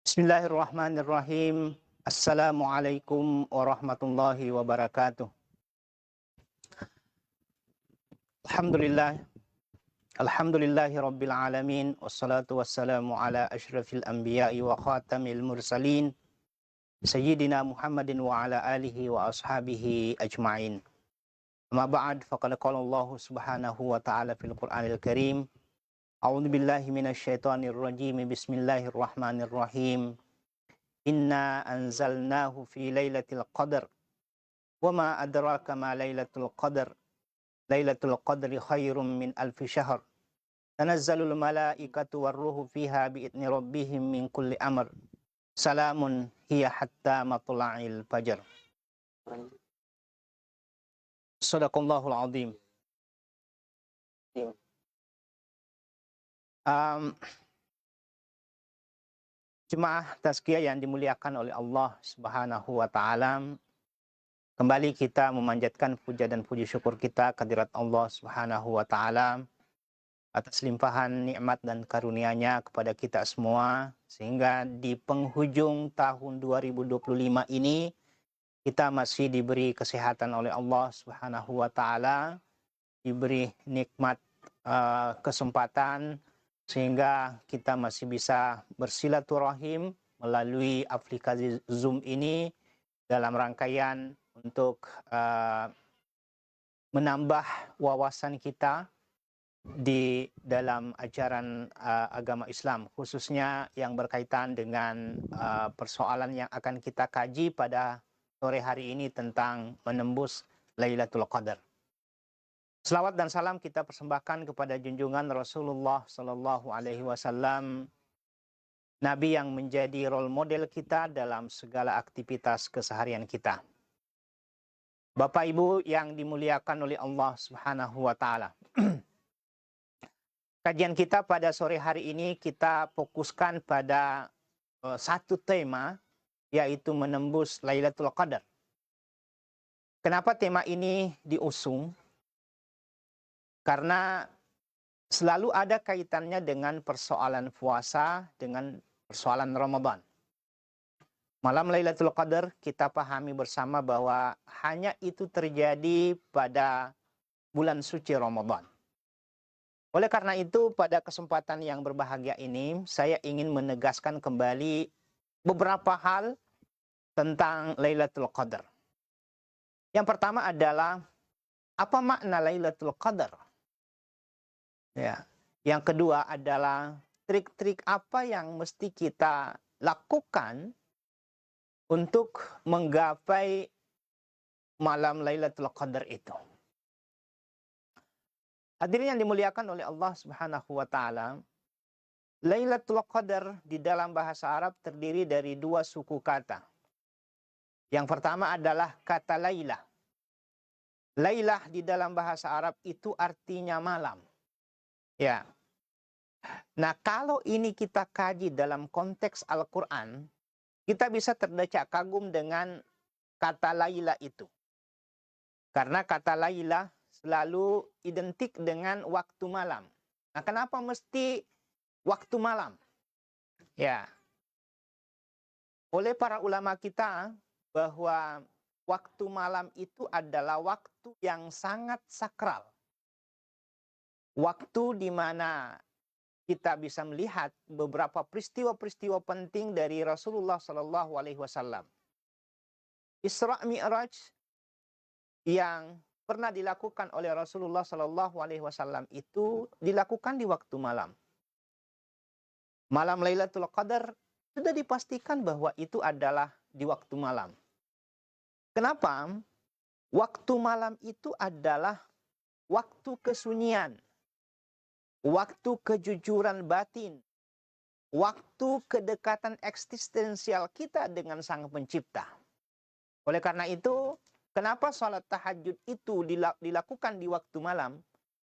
Bismillahirrahmanirrahim. Assalamualaikum warahmatullahi wabarakatuh. Alhamdulillah. Alhamdulillahi rabbil alamin. Wassalatu wassalamu ala ashrafil anbiya'i wa khatamil mursalin. Sayyidina Muhammadin wa ala alihi wa ashabihi ajma'in. Amma ba'd, faqad qala Allah subhanahu wa ta'ala fil Qur'anil Karim. A'udzu billahi minasyaitonir rajim. Bismillahirrahmanirrahim. Inna anzalnahu fi lailatul qadar. Wa ma adraka ma lailatul qadar. Lailatul qadri khairum min alfi syahr. Tanazzalul malaikatu warruhu fiha biidni rabbihim min kulli amr. Salamun hiya hatta matla'il fajar. Shadaqallahul azim. Jemaah tazkiyah yang dimuliakan oleh Allah Subhanahu wa taala, kembali kita memanjatkan puja dan puji syukur kita kehadirat Allah Subhanahu wa taala atas limpahan nikmat dan karunia-Nya kepada kita semua, sehingga di penghujung tahun 2025 ini kita masih diberi kesehatan oleh Allah Subhanahu wa taala, diberi nikmat kesempatan sehingga kita masih bisa bersilaturahim melalui aplikasi Zoom ini dalam rangkaian untuk menambah wawasan kita di dalam ajaran agama Islam, khususnya yang berkaitan dengan persoalan yang akan kita kaji pada sore hari ini tentang menembus Lailatul Qadar. Selawat dan salam kita persembahkan kepada junjungan Rasulullah Sallallahu Alaihi Wasallam, Nabi yang menjadi role model kita dalam segala aktivitas keseharian kita. Bapak Ibu yang dimuliakan oleh Allah Subhanahu Wa Taala. Kajian kita pada sore hari ini kita fokuskan pada satu tema, yaitu menembus Lailatul Qadar. Kenapa tema ini diusung? Karena selalu ada kaitannya dengan persoalan puasa, dengan persoalan Ramadan. Malam Lailatul Qadar kita pahami bersama bahwa hanya itu terjadi pada bulan suci Ramadan. Oleh karena itu, pada kesempatan yang berbahagia ini, saya ingin menegaskan kembali beberapa hal tentang Lailatul Qadar. Yang pertama adalah, apa makna Lailatul Qadar? Ya. Yang kedua adalah trik-trik apa yang mesti kita lakukan untuk menggapai malam Lailatul Qadar itu. Hadirin yang dimuliakan oleh Allah Subhanahu wa taala, Lailatul Qadar di dalam bahasa Arab terdiri dari dua suku kata. Yang pertama adalah kata Lailah. Lailah di dalam bahasa Arab itu artinya malam. Ya. Nah, kalau ini kita kaji dalam konteks Al-Quran, kita bisa terdecak kagum dengan kata Laila itu. Karena kata Laila selalu identik dengan waktu malam. Nah, kenapa mesti waktu malam? Ya. Oleh para ulama kita bahwa waktu malam itu adalah waktu yang sangat sakral. Waktu di mana kita bisa melihat beberapa peristiwa-peristiwa penting dari Rasulullah Sallallahu Alaihi Wasallam. Isra Mi'raj yang pernah dilakukan oleh Rasulullah Sallallahu Alaihi Wasallam itu dilakukan di waktu malam. Malam Lailatul Qadar sudah dipastikan bahwa itu adalah di waktu malam. Kenapa? Waktu malam itu adalah waktu kesunyian, waktu kejujuran batin, waktu kedekatan eksistensial kita dengan Sang Pencipta. Oleh karena itu, kenapa sholat tahajud itu dilakukan di waktu malam?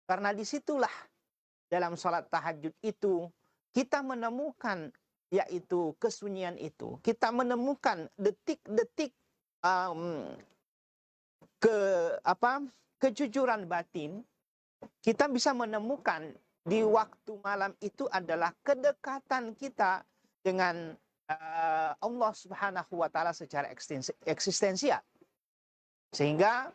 Karena disitulah dalam sholat tahajud itu kita menemukan yaitu kesunyian itu. Kita menemukan detik-detik kejujuran batin. Kita bisa menemukan di waktu malam itu adalah kedekatan kita dengan Allah Subhanahu wa taala secara eksistensial. Sehingga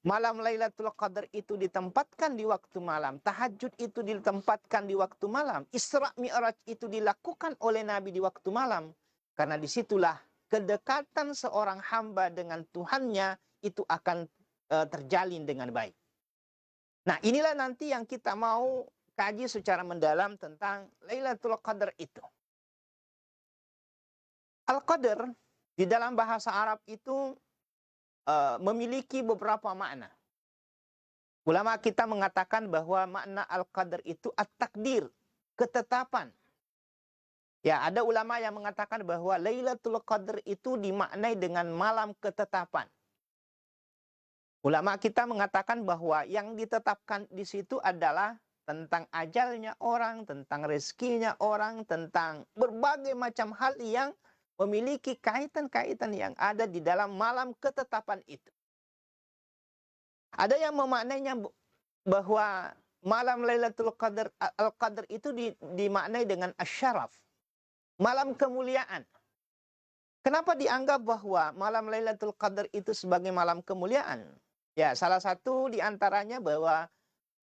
malam Lailatul Qadar itu ditempatkan di waktu malam, tahajud itu ditempatkan di waktu malam, Isra Mi'raj itu dilakukan oleh Nabi di waktu malam. Karena disitulah kedekatan seorang hamba dengan Tuhannya itu akan terjalin dengan baik. Nah, inilah nanti yang kita mau kaji secara mendalam tentang Lailatul Qadar itu. Al-Qadar di dalam bahasa Arab itu memiliki beberapa makna. Ulama kita mengatakan bahwa makna Al-Qadar itu at-takdir, ketetapan. Ya, ada ulama yang mengatakan bahwa Lailatul Qadar itu dimaknai dengan malam ketetapan. Ulama kita mengatakan bahwa yang ditetapkan di situ adalah tentang ajalnya orang, tentang rezekinya orang, tentang berbagai macam hal yang memiliki kaitan-kaitan yang ada di dalam malam ketetapan itu. Ada yang memaknainya bahwa malam Lailatul Qadar, Al-Qadar itu dimaknai dengan asyaraf, malam kemuliaan. Kenapa dianggap bahwa malam Lailatul Qadar itu sebagai malam kemuliaan? Ya, salah satu diantaranya bahwa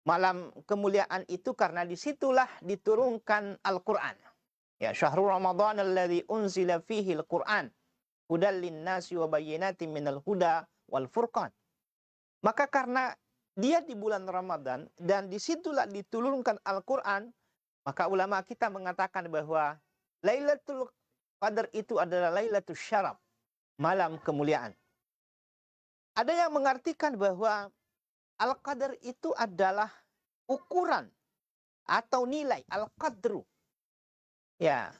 malam kemuliaan itu karena disitulah diturunkan Al-Quran. Ya, syahrul Ramadan alladzi unzila fihi al-Quran hudal linnasi wa bayyinatin minal huda wal furqan. Maka karena dia di bulan Ramadan dan disitulah diturunkan Al-Quran, maka ulama kita mengatakan bahwa Lailatul Qadar itu adalah Lailatul Syaraf, malam kemuliaan. Ada yang mengartikan bahwa Al-Qadar itu adalah ukuran atau nilai Al-Qadru. Ya,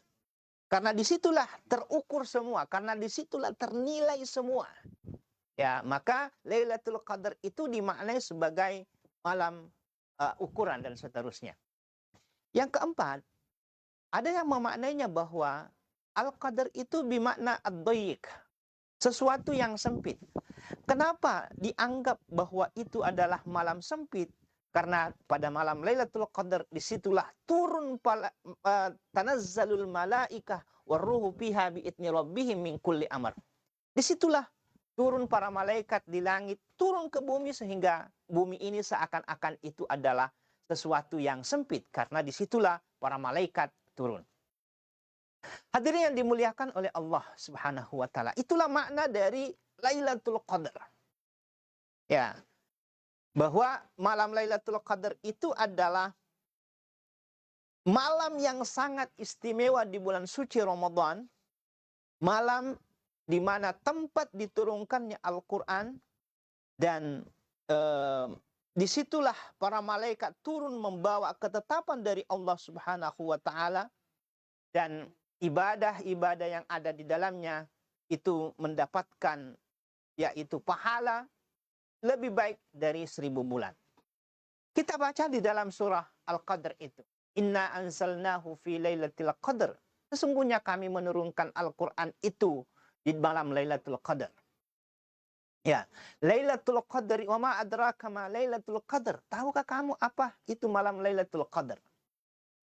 karena disitulah terukur semua, karena disitulah ternilai semua. Ya, maka Lailatul Qadar itu dimaknai sebagai malam ukuran dan seterusnya. Yang keempat, ada yang memaknainya bahwa Al-Qadar itu bermakna ad-dayiq, sesuatu yang sempit. Kenapa dianggap bahwa itu adalah malam sempit? Karena pada malam Lailatul Qadar disitulah turun tanazzalul malaikah waruhu fiha bi'idni rabbihim min kulli amr. Disitulah turun para malaikat di langit, turun ke bumi sehingga bumi ini seakan-akan itu adalah sesuatu yang sempit. Karena disitulah para malaikat turun. Hadirin yang dimuliakan oleh Allah Subhanahu wa taala. Itulah makna dari Lailatul Qadar. Ya. Bahwa malam Lailatul Qadar itu adalah malam yang sangat istimewa di bulan suci Ramadan. Malam di mana tempat diturunkannya Al-Quran dan disitulah para malaikat turun membawa ketetapan dari Allah Subhanahu wa taala dan ibadah-ibadah yang ada di dalamnya itu mendapatkan yaitu pahala lebih baik dari 1000 bulan. Kita baca di dalam surah Al-Qadr itu. Inna anzalnahu fi lailatul qadr. Sesungguhnya kami menurunkan Al-Quran itu di malam Lailatul Qadar. Ya, Lailatul Qadar wa ma adraka ma Lailatul Qadar. Tahukah kamu apa itu malam Lailatul Qadar?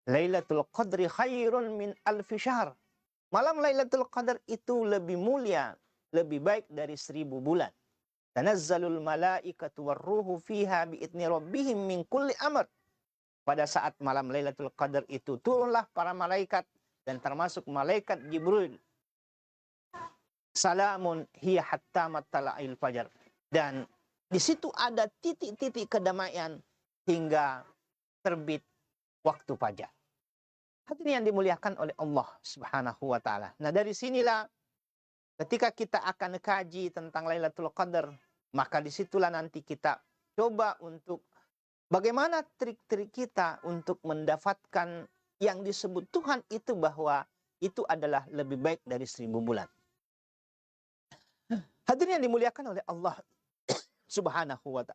Lailatul Qadri khairun min alfi syahr. Malam Lailatul Qadar itu lebih mulia, lebih baik dari 1000 bulan. Tanazzalul malaikatu warruhu fiha bi'idni rabbihim min kulli amr. Pada saat malam Lailatul Qadar itu turunlah para malaikat dan termasuk malaikat Jibril. Salamun hiya hatta matla'il fajar. Dan di situ ada titik-titik kedamaian hingga terbit waktu fajar. Hadirin yang dimuliakan oleh Allah Subhanahu wa taala. Nah, dari sinilah ketika kita akan kaji tentang Lailatul Qadar, maka disitulah nanti kita coba untuk bagaimana trik-trik kita untuk mendapatkan yang disebut Tuhan itu bahwa itu adalah lebih baik dari 1000 bulan. Hadirin yang dimuliakan oleh Allah Subhanahu wa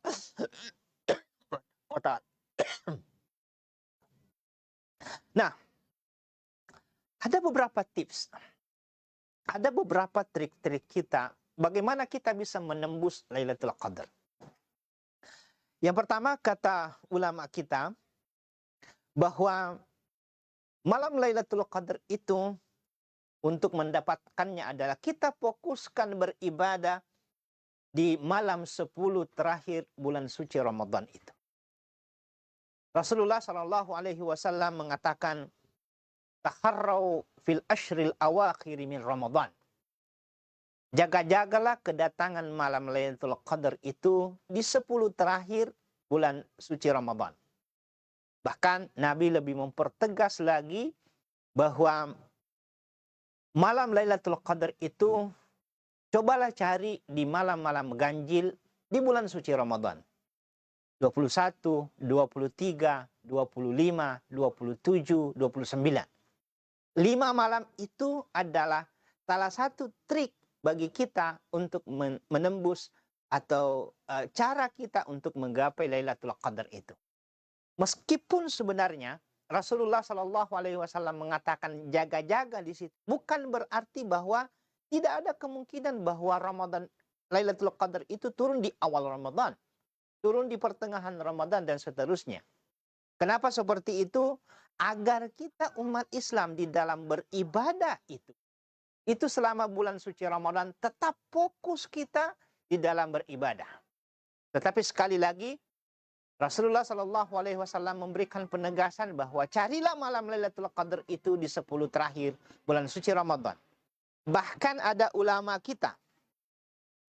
taala. Nah, ada beberapa tips. Ada beberapa trik-trik kita bagaimana kita bisa menembus Lailatul Qadar. Yang pertama kata ulama kita bahwa malam Lailatul Qadar itu untuk mendapatkannya adalah kita fokuskan beribadah di malam 10 terakhir bulan suci Ramadan itu. Rasulullah Shallallahu Alaihi Wasallam mengatakan, taharrau fil ashril awakhir min Ramadan. Jaga-jagalah kedatangan malam Lailatul Qadar itu di 10 terakhir bulan suci Ramadan. Bahkan Nabi lebih mempertegas lagi bahwa malam Lailatul Qadar itu cobalah cari di malam-malam ganjil di bulan suci Ramadan. 21, 23, 25, 27, 29. 5 malam itu adalah salah satu trik bagi kita untuk menembus atau cara kita untuk menggapai Lailatul Qadar itu. Meskipun sebenarnya Rasulullah Shallallahu Alaihi Wasallam mengatakan jaga-jaga di situ, bukan berarti bahwa tidak ada kemungkinan bahwa Lailatul Qadar itu turun di awal Ramadan, turun di pertengahan Ramadan dan seterusnya. Kenapa seperti itu? Agar kita umat Islam di dalam beribadah itu selama bulan suci Ramadan tetap fokus kita di dalam beribadah. Tetapi sekali lagi Rasulullah Shallallahu Alaihi Wasallam memberikan penegasan bahwa carilah malam Lailatul Qadar itu di 10 terakhir bulan suci Ramadan. Bahkan ada ulama kita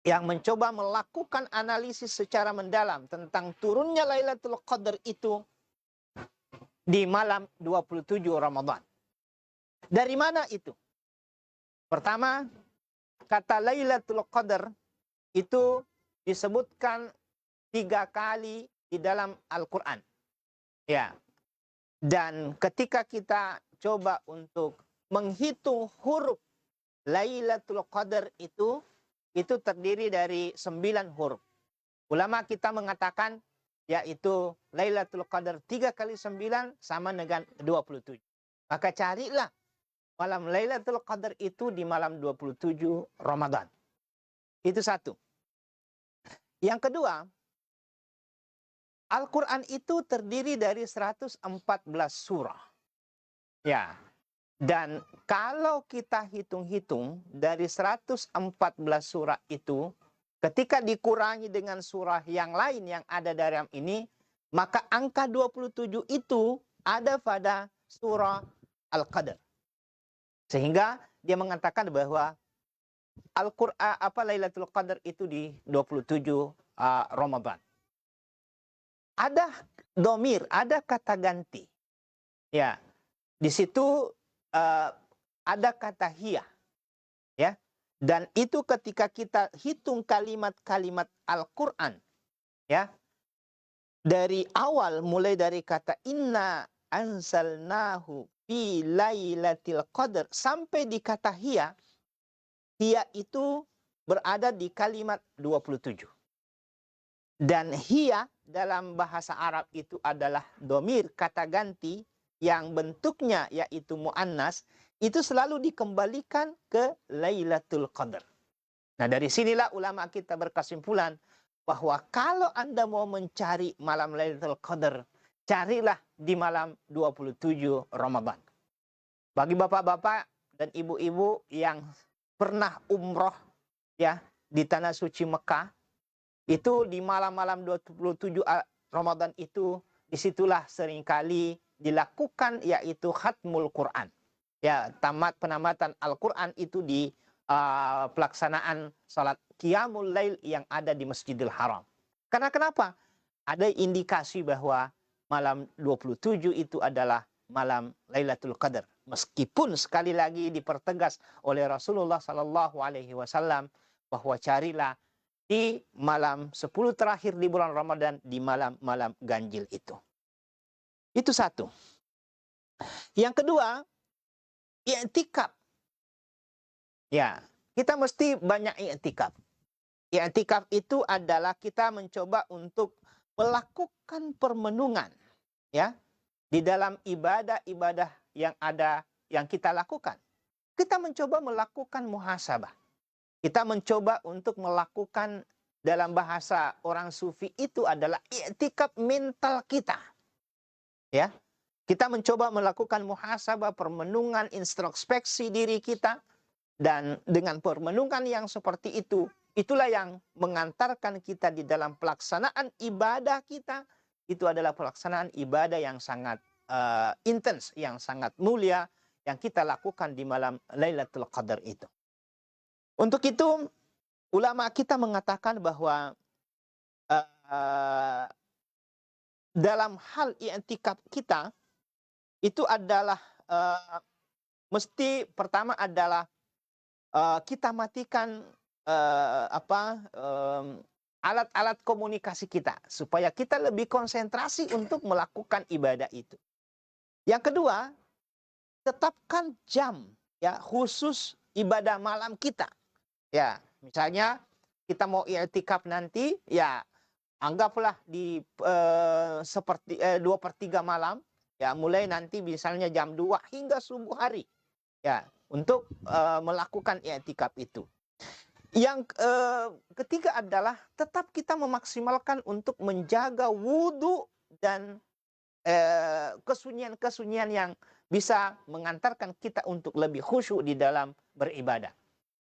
yang mencoba melakukan analisis secara mendalam tentang turunnya Lailatul Qadar itu di malam 27 Ramadan. Dari mana itu? Pertama, kata Lailatul Qadar itu disebutkan 3 kali di dalam Al-Quran. Ya. Dan ketika kita coba untuk menghitung huruf Lailatul Qadar itu terdiri dari 9 huruf. Ulama kita mengatakan yaitu Lailatul Qadar 3 kali 9 sama dengan 27. Maka carilah malam Lailatul Qadar itu di malam 27 Ramadan. Itu satu. Yang kedua, Al-Quran itu terdiri dari 114 surah. Ya. Dan kalau kita hitung-hitung dari 114 surah itu, ketika dikurangi dengan surah yang lain yang ada dalam ini, maka angka 27 itu ada pada surah Al-Qadar. Sehingga dia mengatakan bahwa Al-Qur'an Lailatul Qadar itu di 27 Ramadan. Ada domir, ada kata ganti. Ya. Di situ ada kata hiya. Ya. Dan itu ketika kita hitung kalimat-kalimat Al-Quran, ya, dari awal mulai dari kata inna anzalnahu fi lailatul qadar sampai di kata hiya itu berada di kalimat 27. Dan hiya dalam bahasa Arab itu adalah domir, kata ganti yang bentuknya yaitu mu'annas, itu selalu dikembalikan ke Lailatul Qadar. Nah, dari sinilah ulama kita berkesimpulan bahwa kalau Anda mau mencari malam Lailatul Qadar, carilah di malam 27 Ramadan. Bagi bapak-bapak dan ibu-ibu yang pernah umroh ya di tanah suci Mekah, itu di malam-malam 27 Ramadan itu disitulah seringkali dilakukan yaitu khatmul Quran. Ya, penamatan Al-Quran itu di pelaksanaan salat Qiyamul Lail yang ada di Masjidil Haram. Karena kenapa? Ada indikasi bahwa malam 27 itu adalah malam Lailatul Qadar. Meskipun sekali lagi dipertegas oleh Rasulullah Sallallahu Alaihi Wasallam bahwa carilah di malam 10 terakhir di bulan Ramadan, di malam-malam ganjil itu. Itu satu. Yang kedua, i'tikaf. Ya, kita mesti banyak i'tikaf. I'tikaf itu adalah kita mencoba untuk melakukan permenungan ya di dalam ibadah-ibadah yang ada yang kita lakukan. Kita mencoba melakukan muhasabah. Kita mencoba untuk melakukan dalam bahasa orang sufi itu adalah i'tikaf mental kita. Ya. Kita mencoba melakukan muhasabah, permenungan, introspeksi diri kita. Dan dengan permenungan yang seperti itu, itulah yang mengantarkan kita di dalam pelaksanaan ibadah kita. Itu adalah pelaksanaan ibadah yang sangat intens, yang sangat mulia, yang kita lakukan di malam Lailatul Qadar itu. Untuk itu, ulama kita mengatakan bahwa dalam hal i'tikaf kita, itu adalah mesti pertama adalah kita matikan alat-alat komunikasi kita supaya kita lebih konsentrasi untuk melakukan ibadah itu. Yang kedua, tetapkan jam ya khusus ibadah malam kita. Ya, misalnya kita mau i'tikaf nanti, ya anggaplah di seperti 2/3 malam, ya mulai nanti misalnya jam 2 hingga subuh hari. Ya, untuk melakukan i'tikaf itu. Yang ketiga adalah tetap kita memaksimalkan untuk menjaga wudhu dan kesunyian-kesunyian yang bisa mengantarkan kita untuk lebih khusyuk di dalam beribadah.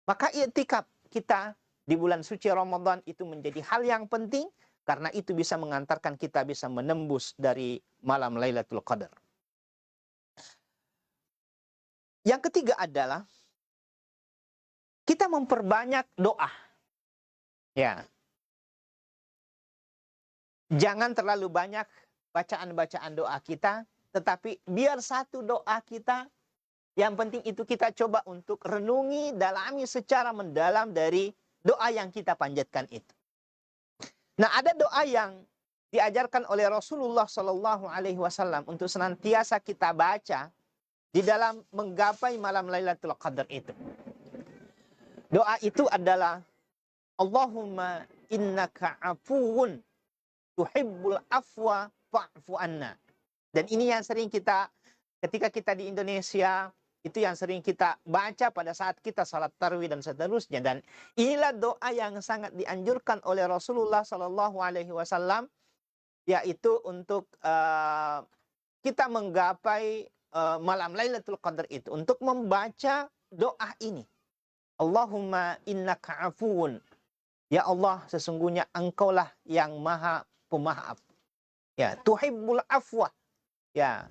Maka i'tikaf kita di bulan suci Ramadan itu menjadi hal yang penting karena itu bisa mengantarkan kita bisa menembus dari malam Lailatul Qadar. Yang ketiga adalah kita memperbanyak doa. Ya. Jangan terlalu banyak bacaan-bacaan doa kita, tetapi biar satu doa kita, yang penting itu kita coba untuk renungi, dalami secara mendalam dari doa yang kita panjatkan itu. Nah, ada doa yang diajarkan oleh Rasulullah Shallallahu Alaihi Wasallam untuk senantiasa kita baca di dalam menggapai malam Lailatul Qadar itu. Doa itu adalah Allahumma innaka afuwun tuhibbul afwa fa'fu anna. Dan ini yang sering kita, ketika kita di Indonesia, itu yang sering kita baca pada saat kita salat tarawih dan seterusnya. Dan inilah doa yang sangat dianjurkan oleh Rasulullah Shallallahu Alaihi Wasallam, yaitu untuk kita menggapai malam Lailatul Qadar itu, untuk membaca doa ini. Allahumma innaka afuun. Ya Allah, sesungguhnya engkaulah yang maha pemaaf. Ya, tuhibbul afwa. Ya,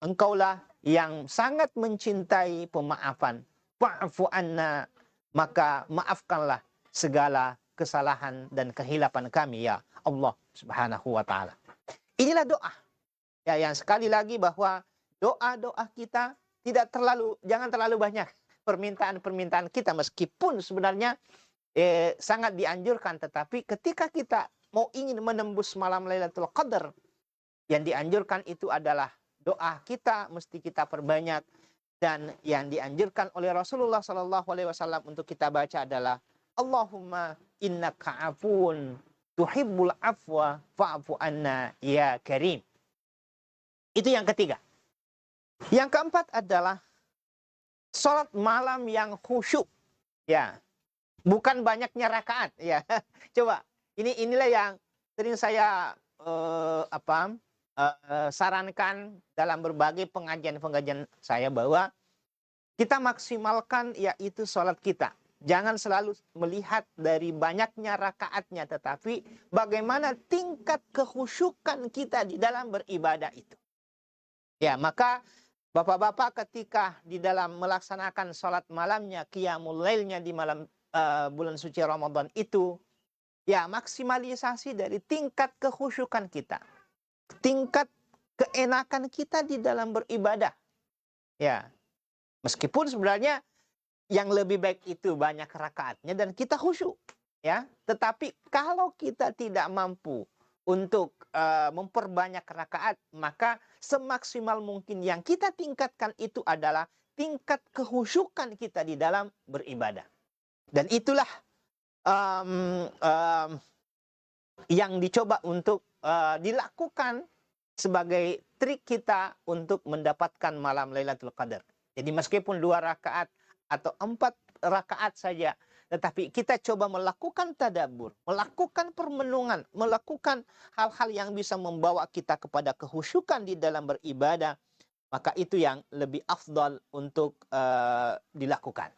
engkaulah yang sangat mencintai pemaafan. Fa'fu anna, maka maafkanlah segala kesalahan dan kehilapan kami ya Allah Subhanahu wa taala. Inilah doa. Ya, yang sekali lagi bahwa doa-doa kita jangan terlalu banyak permintaan-permintaan kita, meskipun sebenarnya sangat dianjurkan, tetapi ketika kita mau ingin menembus malam Lailatul Qadar, yang dianjurkan itu adalah doa kita mesti kita perbanyak, dan yang dianjurkan oleh Rasulullah Shallallahu Alaihi Wasallam untuk kita baca adalah Allahumma innaka afuun tuhibbul afwa fa'fu anna ya karim. Itu yang ketiga. Yang keempat adalah sholat malam yang khusyuk. Ya, bukan banyaknya rakaat. Ya, coba inilah yang sering saya sarankan dalam berbagai pengajian-pengajian saya, bahwa kita maksimalkan yaitu sholat kita. Jangan selalu melihat dari banyaknya rakaatnya, tetapi bagaimana tingkat kekhusyukan kita di dalam beribadah itu. Ya, maka bapak-bapak ketika di dalam melaksanakan sholat malamnya, qiyamul lailnya di malam bulan suci Ramadan itu, ya maksimalisasi dari tingkat kekhusyukan kita, tingkat keenakan kita di dalam beribadah. Ya, meskipun sebenarnya yang lebih baik itu banyak rakaatnya dan kita khusyuk, ya. Tetapi kalau kita tidak mampu untuk memperbanyak rakaat, maka semaksimal mungkin yang kita tingkatkan itu adalah tingkat kekhusyukan kita di dalam beribadah. Dan itulah yang dicoba untuk dilakukan sebagai trik kita untuk mendapatkan malam Lailatul Qadar. Jadi meskipun 2 rakaat atau 4 rakaat saja, tetapi kita coba melakukan tadabbur, melakukan permenungan, melakukan hal-hal yang bisa membawa kita kepada kehusyukan di dalam beribadah, maka itu yang lebih afdal untuk dilakukan.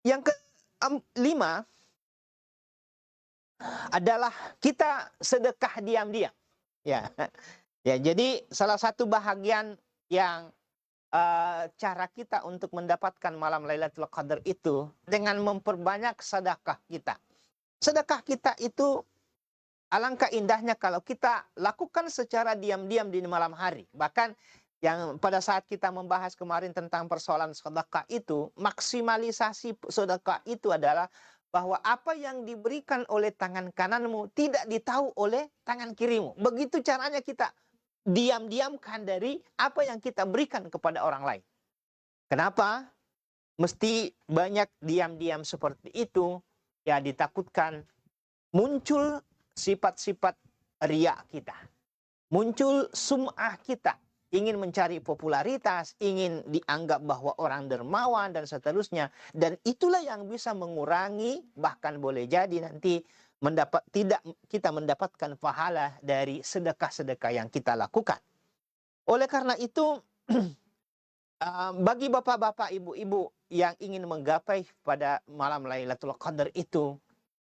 Yang kelima adalah kita sedekah diam-diam. Ya, ya. Jadi salah satu bahagian yang cara kita untuk mendapatkan malam Lailatul Qadar itu dengan memperbanyak sedekah kita. Sedekah kita itu alangkah indahnya kalau kita lakukan secara diam-diam di malam hari. Bahkan yang pada saat kita membahas kemarin tentang persoalan sedekah itu, maksimalisasi sedekah itu adalah bahwa apa yang diberikan oleh tangan kananmu tidak ditahu oleh tangan kirimu. Begitu caranya kita diam-diamkan dari apa yang kita berikan kepada orang lain. Kenapa? Mesti banyak diam-diam seperti itu, ya ditakutkan muncul sifat-sifat riya kita. Muncul sum'ah kita. Ingin mencari popularitas, ingin dianggap bahwa orang dermawan dan seterusnya. Dan itulah yang bisa mengurangi, bahkan boleh jadi nanti tidak kita mendapatkan pahala dari sedekah-sedekah yang kita lakukan. Oleh karena itu, bagi bapak-bapak, ibu-ibu yang ingin menggapai pada malam Lailatul Qadar itu,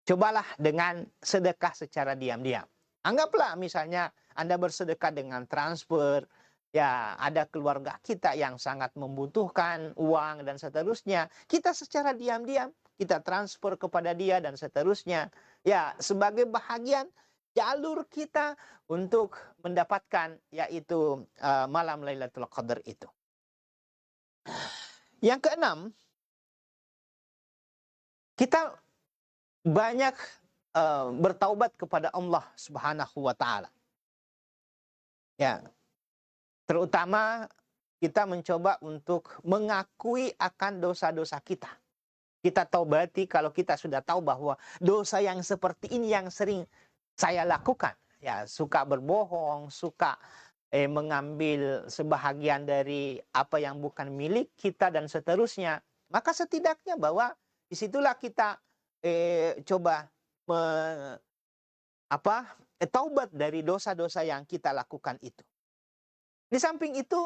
cobalah dengan sedekah secara diam-diam. Anggaplah misalnya Anda bersedekah dengan transfer, ya ada keluarga kita yang sangat membutuhkan uang dan seterusnya. Kita secara diam-diam, kita transfer kepada dia dan seterusnya. Ya, sebagai bahagian jalur kita untuk mendapatkan yaitu malam Lailatul Qadar itu. Yang keenam, kita banyak bertaubat kepada Allah Subhanahu wa taala. Ya. Terutama kita mencoba untuk mengakui akan dosa-dosa kita. Kita taubati kalau kita sudah tahu bahwa dosa yang seperti ini yang sering saya lakukan. Ya, suka berbohong, suka mengambil sebahagian dari apa yang bukan milik kita dan seterusnya. Maka setidaknya bahwa disitulah kita coba taubat dari dosa-dosa yang kita lakukan itu. Di samping itu,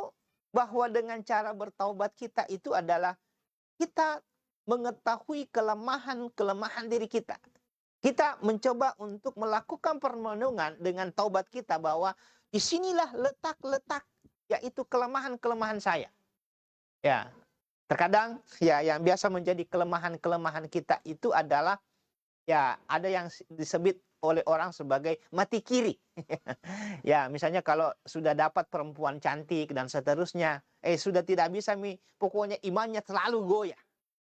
bahwa dengan cara bertaubat kita itu adalah kita mengetahui kelemahan-kelemahan diri kita. Kita mencoba untuk melakukan permenungan dengan taubat kita bahwa disinilah letak-letak yaitu kelemahan-kelemahan saya. Ya, terkadang ya yang biasa menjadi kelemahan-kelemahan kita itu adalah ya ada yang disebut oleh orang sebagai mati kiri. Ya, misalnya kalau sudah dapat perempuan cantik dan seterusnya, sudah tidak bisa pokoknya imannya selalu goyah.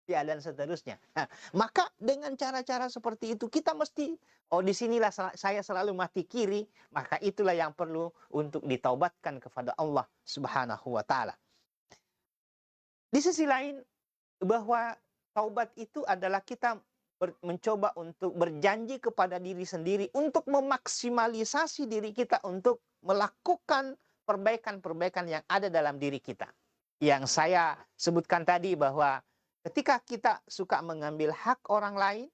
Ya, dan seterusnya. Nah, maka dengan cara-cara seperti itu kita mesti, disinilah saya selalu mati kiri, maka itulah yang perlu untuk ditaubatkan kepada Allah Subhanahu wa taala. Di sisi lain, bahwa taubat itu adalah kita mencoba untuk berjanji kepada diri sendiri untuk memaksimalisasi diri kita untuk melakukan perbaikan-perbaikan yang ada dalam diri kita. Yang saya sebutkan tadi bahwa ketika kita suka mengambil hak orang lain,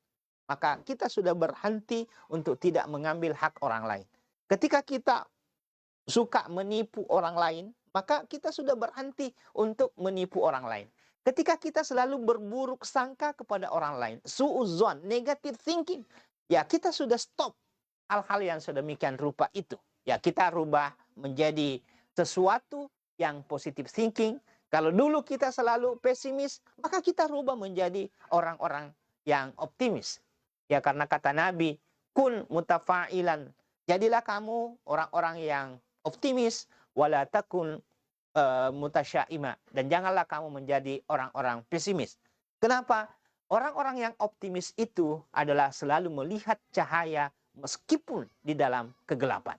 maka kita sudah berhenti untuk tidak mengambil hak orang lain. Ketika kita suka menipu orang lain, maka kita sudah berhenti untuk menipu orang lain. Ketika kita selalu berburuk sangka kepada orang lain, suudzon, negative thinking, ya kita sudah stop hal-hal yang sedemikian rupa itu. Ya kita rubah menjadi sesuatu yang positive thinking. Kalau dulu kita selalu pesimis, maka kita rubah menjadi orang-orang yang optimis. Ya karena kata Nabi, kun mutafailan. Jadilah kamu orang-orang yang optimis, wala takun mutasyaima, dan janganlah kamu menjadi orang-orang pesimis. Kenapa? Orang-orang yang optimis itu adalah selalu melihat cahaya meskipun di dalam kegelapan.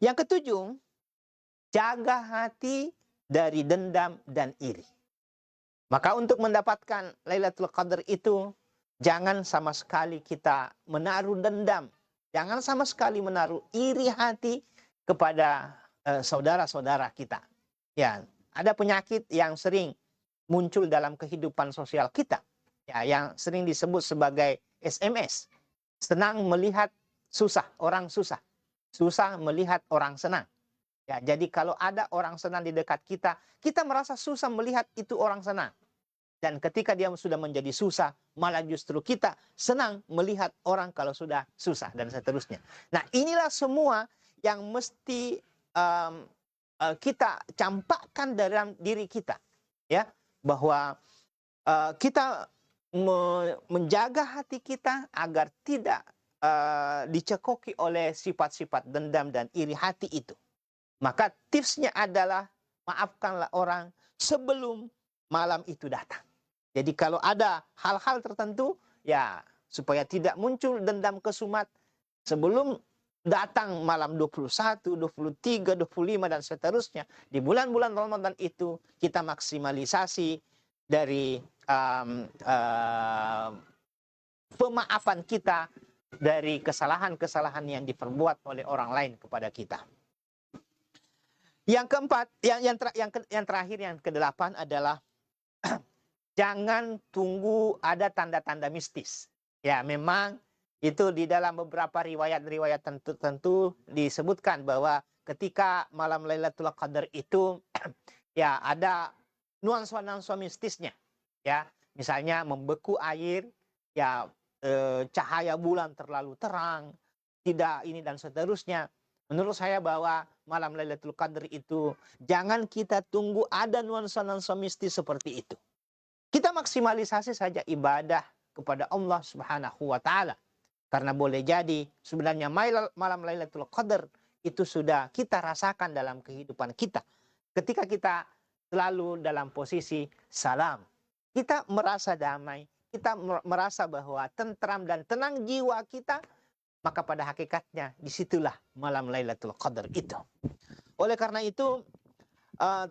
Yang ketujuh, jaga hati dari dendam dan iri. Maka untuk mendapatkan Lailatul Qadar itu, jangan sama sekali kita menaruh dendam, jangan sama sekali menaruh iri hati kepada saudara-saudara kita. Ya, ada penyakit yang sering muncul dalam kehidupan sosial kita, ya, yang sering disebut sebagai SMS. Senang melihat susah, orang susah. Susah melihat orang senang. Ya, jadi kalau ada orang senang di dekat kita, kita merasa susah melihat itu orang senang. Dan ketika dia sudah menjadi susah, malah justru kita senang melihat orang kalau sudah susah dan seterusnya. Nah, inilah semua yang mesti kita campakkan dalam diri kita, ya, bahwa kita menjaga hati kita agar tidak dicekoki oleh sifat-sifat dendam dan iri hati itu. Maka tipsnya adalah maafkanlah orang sebelum malam itu datang. Jadi kalau ada hal-hal tertentu, ya supaya tidak muncul dendam kesumat sebelum datang malam 21, 23, 25 dan seterusnya. Di bulan-bulan Ramadan itu kita maksimalisasi dari pemaafan kita dari kesalahan-kesalahan yang diperbuat oleh orang lain kepada kita. Yang keempat, yang terakhir, yang kedelapan adalah jangan tunggu ada tanda-tanda mistis. Ya, memang itu di dalam beberapa riwayat-riwayat tentu disebutkan bahwa ketika malam Lailatul Qadar itu ya ada nuansa-nuansa mistisnya. Ya, misalnya membeku air, ya cahaya bulan terlalu terang, tidak ini dan seterusnya. Menurut saya bahwa malam Lailatul Qadar itu jangan kita tunggu ada nuansa-nuansa mistis seperti itu. Kita maksimalisasi saja ibadah kepada Allah Subhanahu wa taala. Karena boleh jadi sebenarnya malam Lailatul Qadar itu sudah kita rasakan dalam kehidupan kita. Ketika kita selalu dalam posisi salam, kita merasa damai, kita merasa bahwa tentram dan tenang jiwa kita, maka pada hakikatnya disitulah malam Lailatul Qadar itu. Oleh karena itu,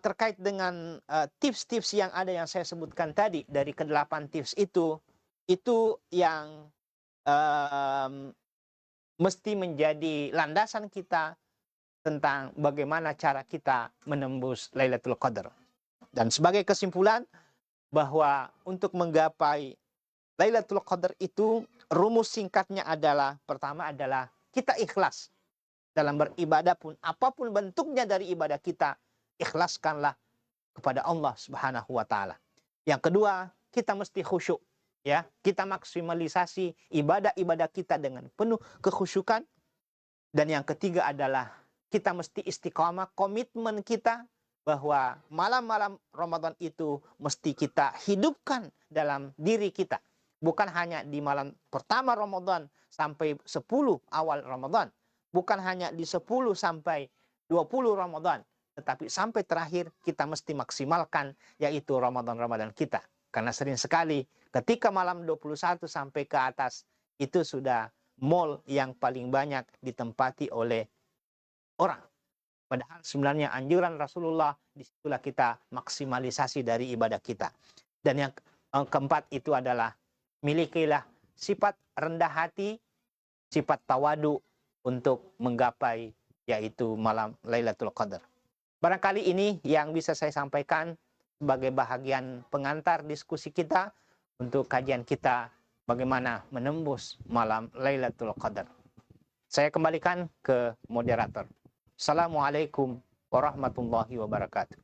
terkait dengan tips-tips yang ada yang saya sebutkan tadi, dari ke-8 tips itu yang mesti menjadi landasan kita tentang bagaimana cara kita menembus Lailatul Qadar. Dan sebagai kesimpulan, bahwa untuk menggapai Lailatul Qadar itu rumus singkatnya adalah, pertama adalah kita ikhlas dalam beribadah pun, apapun bentuknya dari ibadah kita, ikhlaskanlah kepada Allah Subhanahu wa taala. Yang kedua, kita mesti khusyuk, ya. Kita maksimalisasi ibadah-ibadah kita dengan penuh kekhusyukan. Dan yang ketiga adalah kita mesti istiqamah, komitmen kita bahwa malam-malam Ramadan itu mesti kita hidupkan dalam diri kita. Bukan hanya di malam pertama Ramadan sampai 10 awal Ramadan. Bukan hanya di 10 sampai 20 Ramadan. Tetapi sampai terakhir kita mesti maksimalkan, yaitu Ramadan-Ramadan kita. Karena sering sekali ketika malam 21 sampai ke atas itu sudah mall yang paling banyak ditempati oleh orang. Padahal sebenarnya anjuran Rasulullah, disitulah kita maksimalisasi dari ibadah kita. Dan yang keempat itu adalah milikilah sifat rendah hati, sifat tawadu untuk menggapai yaitu malam Lailatul Qadar. Barangkali ini yang bisa saya sampaikan sebagai bahagian pengantar diskusi kita untuk kajian kita bagaimana menembus malam Lailatul Qadar. Saya kembalikan ke moderator. Assalamualaikum warahmatullahi wabarakatuh.